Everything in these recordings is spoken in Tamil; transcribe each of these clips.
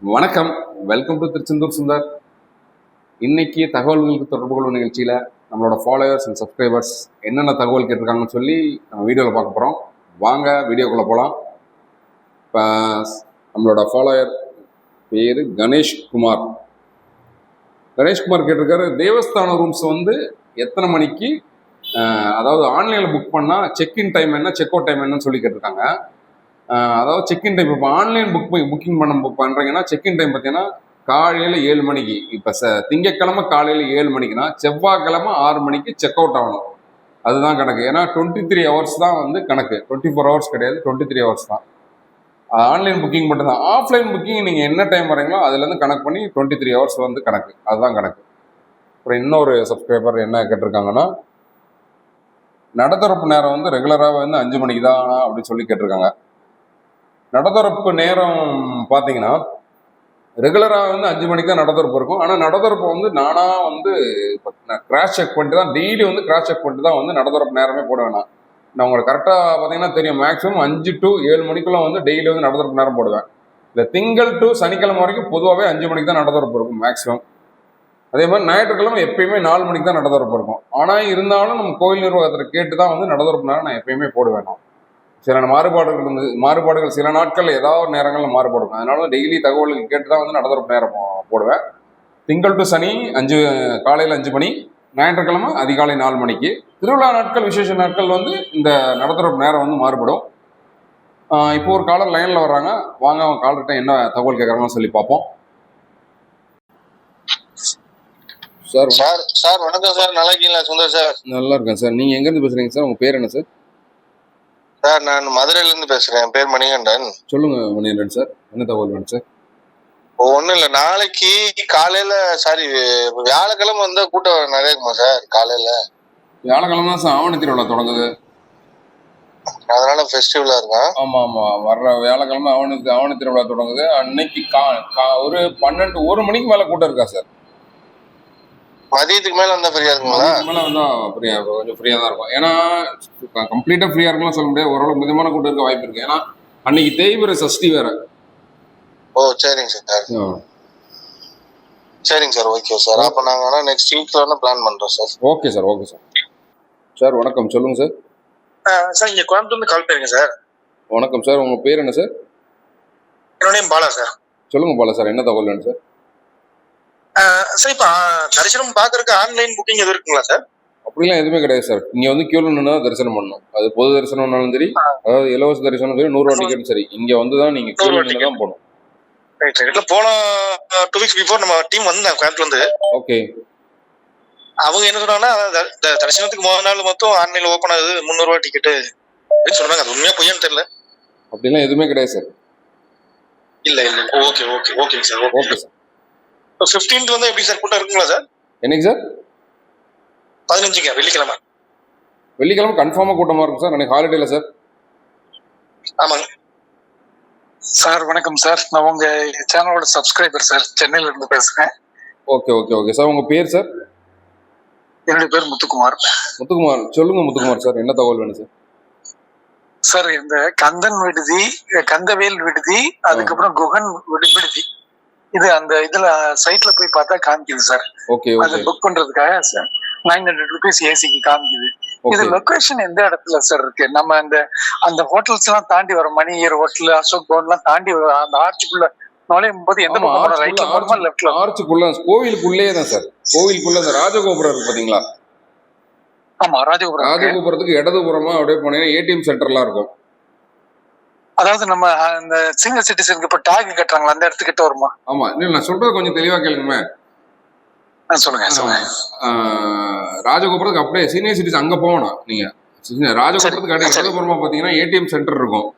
வணக்கம். Welcome to Tiruchendur Sundar. இன்னைக்கு தகவல்களுக்கு தொடர்பு கொள்ளும் நிகழ்ச்சியில் நம்மளோட ஃபாலோவர்ஸ் அண்ட் சப்ஸ்கிரைபர்ஸ் என்னென்ன தகவல் கேட்டிருக்காங்கன்னு சொல்லி நம்ம வீடியோவில் பார்க்க போகிறோம். வாங்க வீடியோக்குள்ளே போகலாம். இப்போ நம்மளோட ஃபாலோவர் பேர் கணேஷ்குமார் கேட்டிருக்காரு, தேவஸ்தான ரூம்ஸ் வந்து எத்தனை மணிக்கு, அதாவது ஆன்லைனில் புக் பண்ணால் செக்இன் டைம் என்ன, செக் அவுட் டைம் என்னன்னு சொல்லி கேட்டிருக்காங்க. அதாவது செக்இன் டைம் இப்போ ஆன்லைன் புக்கிங் பண்ணுறீங்கன்னா செக்இன் டைம் பார்த்தீங்கன்னா காலையில் 7 மணிக்கு. இப்போ திங்கக்கிழமை காலையில் 7 மணிக்குன்னா செவ்வாய்க்கிழமை 6 மணிக்கு செக் அவுட் ஆகணும். அதுதான் கணக்கு. ஏன்னா 23 ஹவர்ஸ் தான் வந்து கணக்கு, 24 ஹவர்ஸ் கிடையாது, 23 ஹவர்ஸ் தான். ஆன்லைன் புக்கிங் மட்டும் தான். ஆஃப்லைன் புக்கிங் நீங்கள் என்ன டைம் வரீங்களோ அதுலேருந்து கணக்கு பண்ணி 23 ஹவர்ஸ் வந்து கணக்கு, அதுதான் கணக்கு. அப்புறம் இன்னொரு சப்ஸ்கிரைபர் என்ன கேட்டிருக்காங்கன்னா, நடத்தரப்பு நேரம் வந்து ரெகுலராக வந்து 5 மணிக்கு தான் அப்படின்னு சொல்லி கேட்டிருக்காங்க. நடத்தரப்பு நேரம் பார்த்தீங்கன்னா ரெகுலராக வந்து 5 மணிக்கு தான் நடத்தரப்பு இருக்கும். ஆனால் நடத்தரப்பு வந்து நானாக வந்து கிராஸ் செக் பண்ணிட்டு தான், டெய்லி வந்து கிராஸ் செக் பண்ணிட்டு தான் வந்து நடத்தரப்பு நேரமே போட வேணாம். நான் உங்களுக்கு கரெக்டாக பார்த்தீங்கன்னா தெரியும், மேக்ஸிமம் 5 to 7 மணிக்குள்ள வந்து டெய்லி வந்து நடத்தரப்பு நேரம் போடுவேன். இந்த திங்கள் டு சனிக்கிழமை வரைக்கும் பொதுவாகவே 5 மணிக்கு தான் நடத்தரப்பு இருக்கும் மேக்ஸிமம். அதே மாதிரி ஞாயிற்றுக்கிழமை எப்பயுமே 4 மணிக்கு தான் நடத்தரப்பு இருக்கும். ஆனால் இருந்தாலும் நம்ம கோயில் நிர்வாகத்தில் கேட்டு தான் வந்து நடத்தரப்பு நேரம் நான் எப்பயுமே போட வேணாம். சில மாறுபாடுகள் சில நாட்கள் ஏதாவது நேரங்களில் மாறுபடும். அதனால டெய்லி தகவல்கள் கேட்டு தான் வந்து நடத்தரப்பு நேரம் போடுவேன். திங்கள் டு சனி காலையில் 5 மணி, ஞாயிற்றுக்கிழமை அதிகாலை 4 மணிக்கு. திருவிழா நாட்கள், விசேஷ நாட்கள் வந்து இந்த நடத்தரப்பு நேரம் வந்து மாறுபடும். இப்போ ஒரு காலர் லைனில் வர்றாங்க, வாங்க அவங்க காலர்கிட்ட என்ன தகவல் கேட்குறாங்கன்னு சொல்லி பார்ப்போம். சார் சார் வணக்கம் சார். நல்லா இருக்கீங்களா சுந்தர் சார்? நல்லா இருக்கேன் சார். நீங்கள் எங்கேருந்து பேசுகிறீங்க சார்? உங்கள் பேர் என்ன சார்? சார் நான் மதுரையிலேருந்து பேசுகிறேன். என் பேர் மணிகண்டன். சொல்லுங்க மணிகண்டன் சார், என்ன தகவல் வேணும் சார்? ஒன்றும் இல்லை, நாளைக்கு காலையில் வியாழக்கிழமை வந்து கூட்டம் நிறைய இருக்குமா சார்? காலையில் வியாழக்கிழமை தான் சார் ஆவணி திருவிழா தொடங்குது, அதனால ஃபெஸ்டிவலாக இருக்கும். ஆமாம் ஆமாம், வர்ற வியாழக்கிழமை ஆவணி திருவிழா தொடங்குது. அன்னைக்கு ஒரு 1 மணிக்கு மேலே கூட்டம் இருக்கா சார்? மதியத்துக்கு மேலே வந்தால் ஃப்ரீயாக இருக்குங்களா? மேலே வந்தால் கொஞ்சம் ஃப்ரீயாக தான் இருக்கும். ஏன்னா கம்ப்ளீட்டாக ஃப்ரீயாக இருக்குன்னு சொல்ல முடியாது, ஓரளவு மிதமான கூட்டம் இருக்க வாய்ப்பு இருக்குது. ஏன்னா அன்னைக்கு தேய்பிறை சஷ்டி வேற. ஓ சரிங்க சார். சரிங்க சார், ஓகே சார். அப்போ நாங்கள் ஆனால் நெக்ஸ்ட் வீக்கில் வேணால் பிளான் பண்ணுறோம் sir. Okay sir, okay sir. Sir வணக்கம், சொல்லுங்கள் சார். சார் இங்கே கோயம்புத்தூர்லேருந்து கால் பண்ணுங்க சார். வணக்கம் சார், உங்கள் பேர் என்ன சார்? என்னுடைய பாலா சார். சொல்லுங்கள் பாலா சார், என்ன தகவல் வேணும் சார்? சார் இப்போ தரிசனம் பார்க்கறதுக்கு ஆன்லைன் புக்கிங் எதுவும் இருக்குங்களா சார்? அப்படிலாம் எதுவுமே கிடையாது சார். நீங்கள் வந்து கியூவில் நின்று தரிசனம் பண்ணணும். அது பொது தரிசனம்னாலும் சரி, அதாவது இலவச தரிசனம் சரி, 100 ரூபா டிக்கெட் சரி, இங்கே வந்து தான் நீங்கள் கியூவில் நின்று தான் போகணும். Right right. போன 2 வீக்ஸ் பிஃபோர் நம்ம டீம் வந்தாங்க கோயம்புத்தூர்லேருந்து. ஓகே. அவங்க என்ன சொன்னாங்கன்னா, தரிசனத்துக்கு முதல் நாள் மொத்தம் ஆன்லைன்ல ஓப்பன் ஆகுது, 300 ரூபா டிக்கெட் சொன்னாங்க. அது உண்மையா பொய்யான்னு தெரியல. அப்படிலாம் எதுவுமே கிடையாது சார். இல்ல இல்ல, ஓகே ஓகே ஓகேங்க சார். Okay sir. 15th வந்து எப்படி சார் கூட்டம் இருக்குங்களா சார்? என்னைக்கு சார்? 15ங்க வெள்ளிக்கிழமை கன்ஃபார்மாக கூட்டமாக இருக்கும் சார். அன்னைக்கு ஹாலிடேல சார். ஆமாங்க சார். வணக்கம் சார், நான் உங்க சேனலோட சப்ஸ்கிரைபர் சார், சென்னையில இருந்து பேசுறேன். Okay okay okay sir. உங்க பேர் சார்? என்னுடைய பேர் முத்துக்குமார். சொல்லுங்க முத்துக்குமார் சார், என்ன தகவல் வேணும் சார்? சார், இந்த கந்தன் விடுதி, கந்தவேல் விடுதி, அதுக்கப்புறம் குகன் விடுதி, இது அந்த இதுல சைட்ல போய் பார்த்தா காமிக்குது சார். ஓகே. அது புக் பண்றதுக்காக 900 rupees ஏசிக்கு காமிக்குது. இது லொகேஷன் எந்த இடத்துல சார் இருக்கு? நம்ம அந்த ஹோட்டல்ஸ் எல்லாம் தாண்டி வர மணியர் ஹோட்டல், அசோக் பவன் எல்லாம் தாண்டி அந்த ஆர்ச்சுக்குள்ள நுழையும் போது எந்த பக்கம், ரைட்ல போறோமா லெஃப்ட்ல? ஆர்ச்சுக்குள்ள, கோவிலுக்குள்ளே தான் சார். கோவிலுக்குள்ள அந்த ராஜகோபுரம் இருக்கு பாத்தீங்களா? ஆமா, ராஜகோபுரத்துக்கு இடதுபுறமா அப்படியே போனீங்கன்னா ஏடிஎம் சென்டர்லாம் இருக்கும். அதாவது நம்ம அந்த சீனியர் சிட்டிசனுக்கு இப்ப டாக் கட்டுறாங்களா, அந்த இடத்துக்கிட்ட வருமா? ஆமா, இல்ல நான் சொல்றது கொஞ்சம் தெளிவா கேளுங்க. சொல்லுங்க. ராஜகோபுரத்துக்கு அப்படியே சீனியர் சிட்டிசன் அங்க போகணும். நீங்க ராஜகோபுரத்துக்கு இடதுபுறமா பாத்தீங்கன்னா ஏடிஎம் சென்டர் இருக்கும்.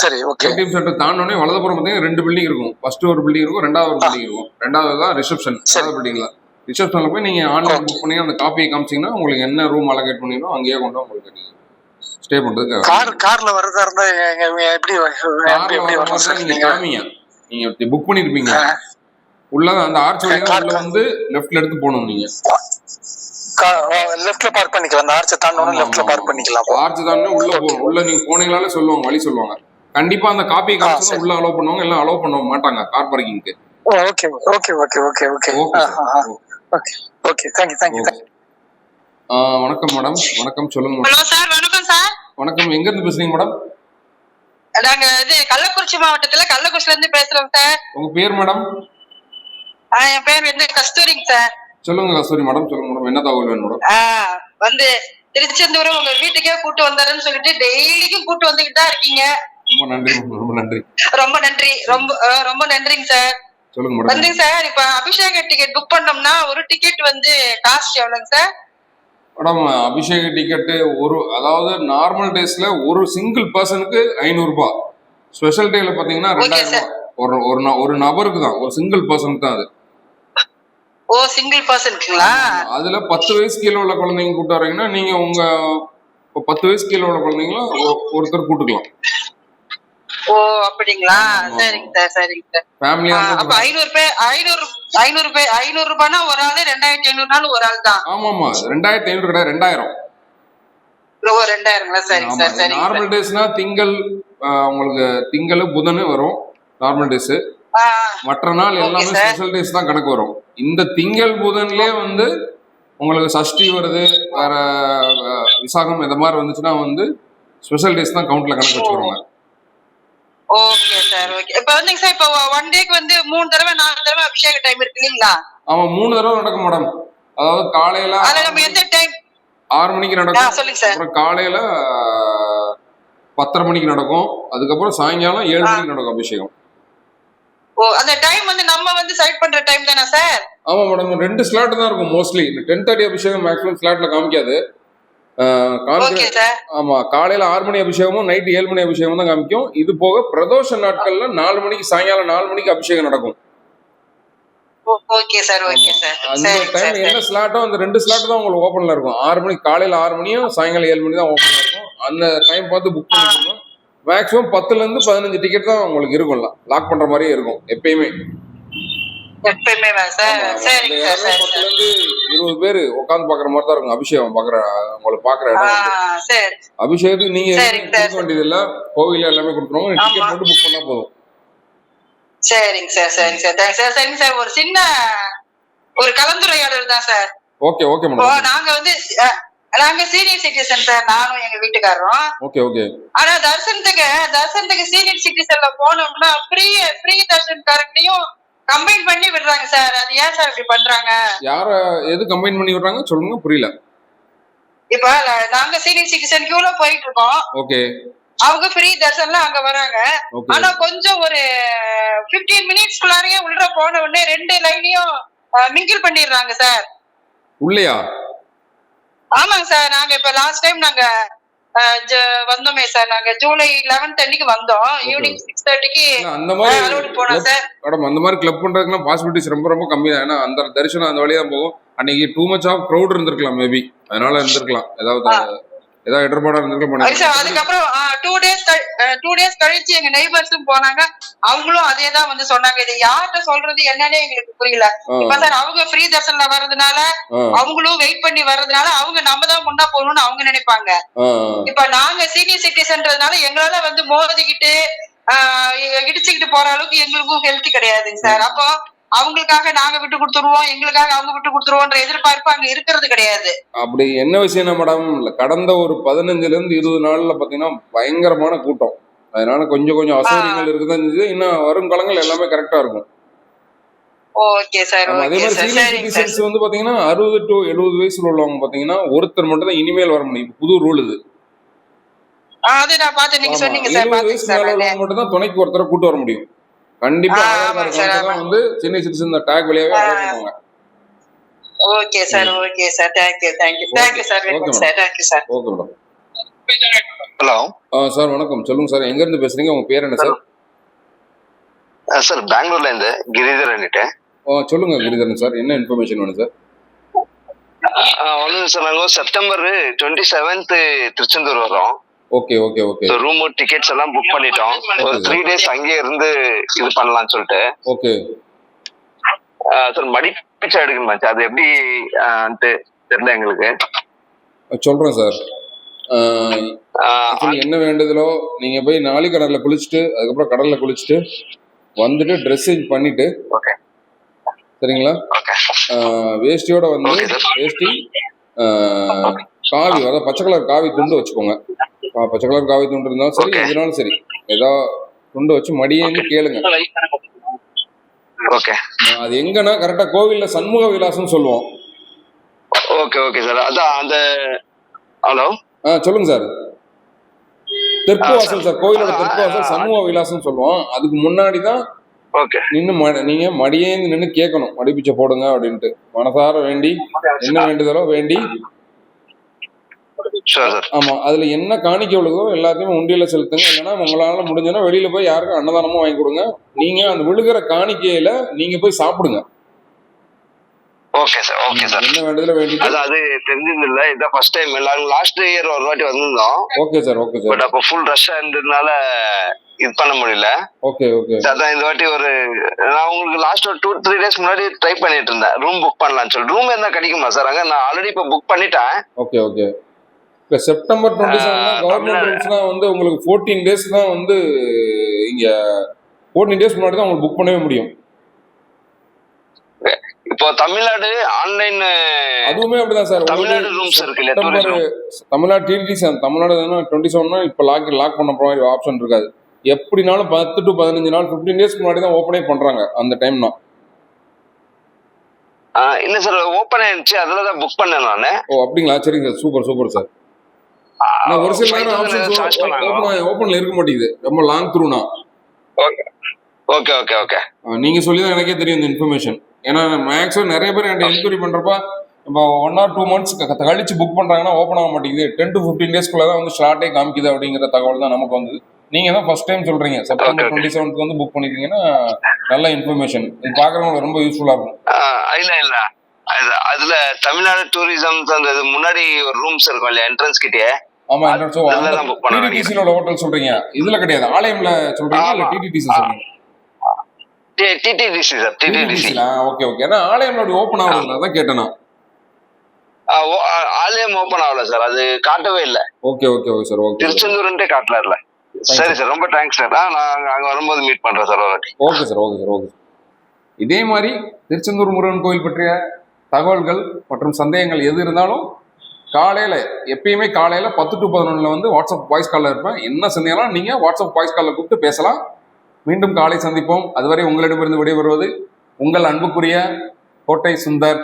சரி, ஓகே. ஏடிஎம் சென்டர் தாண்டோடனே வலதுபுறம் பாத்தீங்கன்னா 2 பில்டிங் இருக்கும். ஃபர்ஸ்ட் ஒரு பில்டிங் இருக்கும், ரெண்டாவது ஒரு பில்டிங் இருக்கும். ரெண்டாவது தான் ரிசப்ஷன். பில்டிங்ல ரிசப்ஷன்ல போய் நீங்க ஆன்லைன் புக் பண்ணி அந்த காப்பியை காமிச்சீங்கன்னா உங்களுக்கு என்ன ரூம் அலோகேட் பண்ணிடணும், அங்கேயே கொண்டு உங்களுக்கு ஸ்டே பண்றதுக்கு. கார்ல வரதா இருந்தா எப்படி காமிங்க. நீங்க புக் பண்ணிருப்பீங்க, உள்ள அந்த ஆர்ச் வழியா வந்து லெஃப்ட்ல எடுத்து போகணும். நீங்க லெஃப்ட்ல பார்க் பண்ணிக்கலாம். அந்த ஆர்ச் தாண்டணும், லெஃப்ட்ல பார்க் பண்ணிக்கலாம். ஆர்ச் தாண்டணும், உள்ள நீங்க போனீங்களால சொல்லுவாங்க, வழி சொல்லுவாங்க. கண்டிப்பா அந்த காப்பியை காமிச்சு உள்ள அலோவ் பண்ணுவாங்க, எல்லாம் அலோவ் பண்ண மாட்டாங்க கார் பார்க்கிங்க்கு. Okay okay okay okay okay okay okay okay thank you. வணக்கம் மேடம். வணக்கம், சொல்லுங்க மேடம். ஹலோ சார், வணக்கம் சார். வணக்கம், எங்க இருந்து பேசுறீங்க மேடம்? நாங்க கள்ளக்குறிச்சி மாவட்டத்துல கள்ளக்குறிச்சில இருந்து பேசுறோம் சார். உங்க பேர் மேடம்? என் பேர் கஸ்தூரிங்க சார். சொல்லுங்க கஸ்தூரி மேடம், சொல்லுங்க மேடம், என்ன தகவல் வேணும் மேடம்? திருச்செந்தூர் உங்க வீட்டுக்கே கூட்டு வந்தாருன்னு சொல்லிட்டு டெய்லிக்கும் கூட்டு வந்துகிட்டு தான் இருக்கீங்க. ரொம்ப நன்றி, ரொம்ப நன்றி. ரொம்ப நன்றி, ரொம்ப நன்றிங்க சார். சொல்லுங்க மேடம். சார், இப்ப அபிஷேக டிக்கெட் புக் பண்ணோம்னா ஒரு டிக்கெட் காஸ்ட் எவ்வளவுங்க சார்? மேடம், அபிஷேக டிக்கெட்டு அதாவது நார்மல் டேஸ்ல ஒரு சிங்கிள் பர்சனுக்கு 500 ரூபாய், ஸ்பெஷல் டேல பாத்தீங்கன்னா 2000 ரூபாய். ஒரு நபருக்கு தான், ஒரு சிங்கிள் பர்சனுக்கு தான் அது. ஓ, சிங்கிள் பர்சனுக்குங்களா? அதுல 10 வயசு கீழே உள்ள குழந்தைங்க கூட்டு வரீங்கன்னா நீங்க உங்க 10 வயசு கீழே உள்ள குழந்தைங்களும் ஒருத்தர் கூட்டுக்கலாம். ஓ, அப்படிங்களா? சரிங்க சார், சரிங்க சார். ஃபேமிலியா அப்ப 500 ரூபாய்னா ஒரு ஆளு 2500 ஒரு ஆள் தான். ஆமா 2500 கிடையாது, 2000. 2000ங்களா? சரிங்க சார், சரிங்க. நார்மல் டேஸ்னா உங்களுக்கு திங்கள் புதன் வரும் நார்மல் டேஸ். மற்ற நாள் எல்லாமே ஸ்பெஷல் டேஸ் தான் கணக்கு வரும். இந்த திங்கள் புதன்லயே உங்களுக்கு சஷ்டி வருது, வேற விசாகம் இந்த மாதிரி வந்துச்சுன்னா ஸ்பெஷல் டேஸ் தான் கவுண்ட்ல கணக்கு வச்சுக்கிறோங்க. Okay sir, okay. இப்ப சார், இப்ப 1 டேக்கு 3 தடவை 4 தடவை அபிஷேக டைம் இருக்கு இல்லீங்களா? ஆமா, 3 தடவை நடக்கும் மேடம். அதாவது காலையில நம்ம எந்த டைம்? 6 மணிக்கு நடக்கும். அப்புறம் காலையில 10:30 மணிக்கு நடக்கும். அதுக்கப்புறம் சாயங்காலம் 7 மணிக்கு நடக்கும் அபிஷேகம். ஓ, அந்த டைம் நம்ம செலக்ட் பண்ற டைம் தானா சார்? ஆமா மேடம், 2 ஸ்லாட் தான் இருக்கும் மோஸ்ட்லி. 10:30 அபிஷேகம் மேக்ஸிமம் ஸ்லாட்ல காமிக்காது. ஆமா, காலையில 6 மணி அபிஷேகமும் நைட் 7 மணி அபிஷேகம் தான் காமிக்கும். இது போக பிரதோஷ நாட்கள்ல 4 மணிக்கு, சாயங்காலம் 4 மணிக்கு அபிஷேகம் நடக்கும். Okay sir, okay sir. அந்த டைம் என்ன ஸ்லாட்டோ அந்த 2 ஸ்லாட் தான் உங்களுக்கு ஓபன்ல இருக்கும். 6 மணிக்கு, காலையில 6 மணியும் சாயங்காலம் 7 மணி தான் ஓபன்ல இருக்கும். அந்த டைம் பார்த்து புக் பண்ணிக்கணும். மேக்ஸிமம் 10ல இருந்து 15 டிக்கெட் தான் உங்களுக்கு இருக்கும்ல, லாக் பண்ற மாதிரியே இருக்கும் எப்பயுமே. எப்பயுமே சார். சரிங்க சார், சரி. 10ல இருந்து 20 பேர் உட்கார்ந்து பாக்குற மாதிரி தான் இருக்கும் அபிஷேகம் உங்களை பாக்குற இடம். சரி. அபிஷேகத்துக்கு நீங்க கொடுக்க வேண்டியது இல்ல, கோவில எல்லாமே கொடுத்துருவாங்க. டிக்கெட் மட்டும் புக் பண்ணா போதும். சரிங்க சார், சரிங்க சார், தேங்க்ஸ் சார். சரிங்க சார், ஒரு சின்ன கலந்துரையாடல் தான் சார். Okay okay madam. நாங்க சீனியர் சிட்டிசன் சார், நானும் எங்க வீட்டுக்காரரும். Okay okay. ஆனா தர்சனத்துக்கு சீனியர் சிட்டிசன்ல போனோம்னா ஃப்ரீ தர்சன்காரங்களையும் கம்பைன் பண்ணி விடுறாங்க சார். அது ஏன் சார் இப்படி பண்றாங்க? யார எது கம்பைன் பண்ணி விடுறாங்க சொல்லுங்க, புரியல. இப்ப நாங்க சீனியர் சிட்டிசன் கியூல போயிட்டு இருக்கோம். ஓகே. அவங்க ஃப்ரீ தர்சன்ல அங்க வராங்க. ஆனா கொஞ்சம் ஒரு 15 மினிட்ஸ்க்குள்ளாரையே உள்ள போன உடனே 2 லைனையும் மிங்கிள் பண்ணிடுறாங்க சார். உள்ளயா? ஆமாங்க சார். நாங்க இப்ப லாஸ்ட் டைம் நாங்க வந்தோமே சார், நாங்க ஜூலை 11 அன்னைக்கு வந்தோம். ஈவினிங் 6:30க்கு அந்த மாதிரி அலோட் போனோம் சார். மேடம், அந்த மாதிரி கிளப் பண்றதுக்குலாம் பாசிபிலிட்டிஸ் ரொம்ப கம்மி தான். ஏன்னா அந்த தரிசனம் அந்த வழியா தான் போகும். அன்னைக்கு டூ மச் ஆஃப் க்ரௌட் இருந்திருக்கலாம், மேபி அதனால இருந்திருக்கலாம், ஏதாவது இடர்பாடா இருந்திருக்கலாம். அதுக்கப்புறம் 2 டேஸ் கழிச்சு எங்க நெய்பர்ஸும் போனாங்க. அவங்களும் அதே தான் சொன்னாங்க. இது யார்கிட்ட சொல்றது என்னன்னே எங்களுக்கு புரியல. இப்ப சார் அவங்க ஃப்ரீ தர்சன்ல வர்றதுனால, அவங்களும் வெயிட் பண்ணி வர்றதுனால அவங்க நம்ம தான் முன்னா போகணும்னு அவங்க நினைப்பாங்க. இப்ப நாங்க சீனியர் சிட்டிசன்றதுனால எங்களால மோதிக்கிட்டு இடிச்சுக்கிட்டு போற அளவுக்கு எங்களுக்கும் ஹெல்த் கிடையாதுங்க சார். அப்போ அவங்களுக்காக நாங்க விட்டு கொடுத்துருவோம், எங்களுக்காக அவங்க விட்டு கொடுத்துருவோன்ற எதிர்பார்ப்பு அங்க இருக்கிறது கிடையாது. அப்படி என்ன விஷயம்னா மேடம், கடந்த ஒரு 15ல இருந்து 20 நாள்ல பாத்தீங்கன்னா பயங்கரமான கூட்டம். அதனால கொஞ்சம் அசௌகரியங்கள் இருக்குதான் இருந்தது. இன்னும் வரும் காலங்கள் எல்லாமே கரெக்டா இருக்கும். Okay sir. அதே மாதிரி சீனியர் சிட்டிசன்ஸ் பாத்தீங்கன்னா 60 to 70 வயசுல உள்ளவங்க பாத்தீங்கன்னா ஒருத்தர் மட்டும் தான் இனிமேல் வர முடியும். புது ரூல் இது. அது நான் பார்த்தேன், நீங்க சொன்னீங்க சார். 70 வயசு மேல உள்ளவங்க மட்டும் தான் துணைக்கு ஒருத்தரை கூட்டு வர முடியும். கண்டிப்பா சீனியர் சிட்டிசன் டேக் வழியாவே அலோவ் பண்ணுவாங்க. Okay sir, okay sir. Thank you sir. Thank you sir. Okay madam. Hello sir, வணக்கம். சொல்லுங்க சார், எங்க இருந்து பேசுறீங்க? உங்க பேர் என்ன சார்? சார், பெங்களூர்ல இருந்து கிரிதரன். சொல்லுங்க கிரிதரன் சார், என்ன இன்ஃபர்மேஷன் வேணும் சார்? ஒன்றும் சார், நாங்கள் செப்டம்பர் 27 திருச்செந்தூர் வரோம். Okay okay okay. Room tickets எல்லாம் புக் பண்ணிட்டோம். ஒரு 3 டேஸ் அங்கேயே இருந்து இது பண்ணலாம்னு சொல்லிட்டு. ஓகே சார், மடிப்பிச்சை எடுக்கணுமா சார்? அது எப்படி தெரியல எங்களுக்கு. சொல்றேன் சார். ஆக்சுவலி என்ன வேண்டுதலோ நீங்க போய் நாளை கடல்ல குளிச்சுட்டு அதுக்கப்புறம் கடல்ல குளிச்சுட்டு வந்துட்டு ட்ரெஸ் சேஞ்ச் பண்ணிட்டு ஓகே சரிங்களா, ஓகே வேஷ்டியோட வந்து ஓகே சார். வேஷ்டி காவி, அதாவது பச்சை கலர் காவி துண்டு வச்சுக்கோங்க. பச்சை கலர் காவி துண்டு இருந்தாலும் சரி, Okay. எதுனாலும் சரி, ஏதோ துண்டு வச்சு மடியேன்னு கேளுங்க. ஓகே அது எங்கன்னா கரெக்டா கோவில்ல சண்முக விலாசம்னு சொல்லுவோம். Okay okay sir. அதான் அந்த ஹலோ சொல்லுங்க சார். தெற்கு வாசல் சார். சார், கோவிலோட அதான், தெற்கு வாசல் சண்முக விலாசம் சொல்லுவோம். அதுக்கு முன்னாடி தான் ஓகே நின்று நீங்க மடியேந்து நின்று கேட்கணும், மடிப்பிச்சை போடுங்க அப்படின்ட்டு மனசார வேண்டி என்ன வேண்டுதலோ வேண்டி. Sure sir. ஆமா, அதுல என்ன காணிக்கை விழுதோ எல்லாத்தையுமே உண்டியல செலுத்துங்க. இல்லைன்னா உங்களால முடிஞ்சதுன்னா வெளியில போய் யாருக்கும் அன்னதானமும் வாங்கி கொடுங்க. நீங்க அந்த விழுகிற காணிக்கையில நீங்க போய் சாப்பிடுங்க. Okay sir. Okay sir. என்ன வேண்டுதலோ வேண்டிட்டு. அது தெரிஞ்சதில்ல, இதான் ஃபர்ஸ்ட் டைம். லாஸ்ட் இயர் ஒரு வாட்டி வந்திருந்தோம். Okay sir, okay sir. But அப்போ ஃபுல் ரஷ்ஷா இருந்ததுனால இது பண்ண முடியல. Okay okay. அதான் இந்த வாட்டி நான் உங்களுக்கு லாஸ்ட் ஒரு 2-3 days முன்னாடி ட்ரை பண்ணிட்டு இருந்தேன் ரூம் புக் பண்ணலாம்னு சொல்லி. ரூம் என்ன கிடைக்குமா சார் அங்க? நான் ஆல்ரெடி இப்போ புக் பண்ணிட்டேன். Okay okay. இப்போ செப்டம்பர் 27 கவர்மெண்ட் ரூல்ஸ்லாம் வந்து உங்களுக்கு 14 days தான் வந்து இங்க 14 days முன்னாடி தான் உங்களுக்கு புக் பண்ணவே முடியும். இப்போ தமிழ்நாடு ஆன்லைன் அதுவுமே அப்படிதான் சார். தமிழ்நாடு ரூம்ஸ் இருக்கு இல்லையா? தமிழ்நாடு டிடிசி தமிழ்நாடு 27 இப்போ லாக் பண்ண போற மாதிரி ஆப்ஷன் இருக்காது. எப்படினாலும் 10 to 15 நாள் 15 days முன்னாடி தான் ஓப்பனே பண்றாங்க அந்த டைம்னா. இல்ல சார், ஓப்பன் ஆயிடுச்சு, அதுல தான் புக் பண்ணேன் நானு. ஓ அப்படிங்களா, சரிங்க சார், சூப்பர் சூப்பர் சார். ஒரு சில நேரம் ஆப்ஷன் ஓப்பன்ல இருக்க மாட்டேங்குது, ரொம்ப லாங் த்ரூனா. Okay okay okay okay. நீங்க சொல்லி தான் எனக்கே தெரியும் இந்த இன்ஃபர்மேஷன். ஏன்னா மேக்ஸிமம் நிறைய பேர் என்கிட்ட என்கொயரி பண்றப்ப இப்போ 1 or 2 months கழிச்சு புக் பண்றாங்கன்னா ஓப்பன் ஆக மாட்டேங்குது. 10 to 15 days தான் வந்து ஸ்லாட்டே காமிக்குது அப்படிங்கிற தகவல் தான் நமக்கு வந்தது. நீங்க தான் ஃபர்ஸ்ட் டைம் சொல்றீங்க செப்டம்பர் 27 வந்து புக் பண்ணிருக்கீங்கன்னா நல்ல இன்ஃபர்மேஷன். இது பாக்குறவங்களுக்கு ரொம்ப யூஸ்ஃபுல்லா இருக்கும். இல்ல இல்ல, அதுல தமிழ்நாடு டூரிசம் அந்த முன்னாடி ஒரு ரூம்ஸ் இருக்கும் இல்லையா என்ட்ரன்ஸ் கிட்டே? ஆமா, டிடிசில உள்ள ஹோட்டல் சொல்றீங்க, இதுல கிடையாது. ஆலயம்ல சொல்றீங்க இல்ல டிடிசி சொல்றீங்க? DTC sir, DTC. Okay okay. ஏன்னா ஆலயம்ல ஓபன் ஆகுதுல தான் கேட்டேன் நான். ஆலயம் ஓபன் ஆகல சார், அது காட்டவே இல்ல. Okay okay okay sir. Okay, திருச்செந்தூர்ன்ட்டே காட்டல. சரி சார், ரொம்ப தேங்க்ஸ் சார். நான் அங்க வரும்போது மீட் பண்றேன் sir. Okay sir, okay sir, okay. இதே மாதிரி திருச்செந்தூர் முருகன் கோயில் பற்றிய தகவல்கள் மற்றும் சந்தேகங்கள் எது இருந்தாலும் காலையில எப்பயுமே காலையில 10 to 11 வந்து வாட்ஸ்அப் வாய்ஸ் கால்ல இருப்பேன். என்ன சந்தேகம்னா நீங்க வாட்ஸ்அப் வாய்ஸ் கால்ல கூப்பிட்டு பேசலாம். மீண்டும் காலை சந்திப்போம். அதுவரை உங்களிடமிருந்து விடைபெறுவது உங்கள் அன்புக்குரிய கோட்டை சுந்தர்.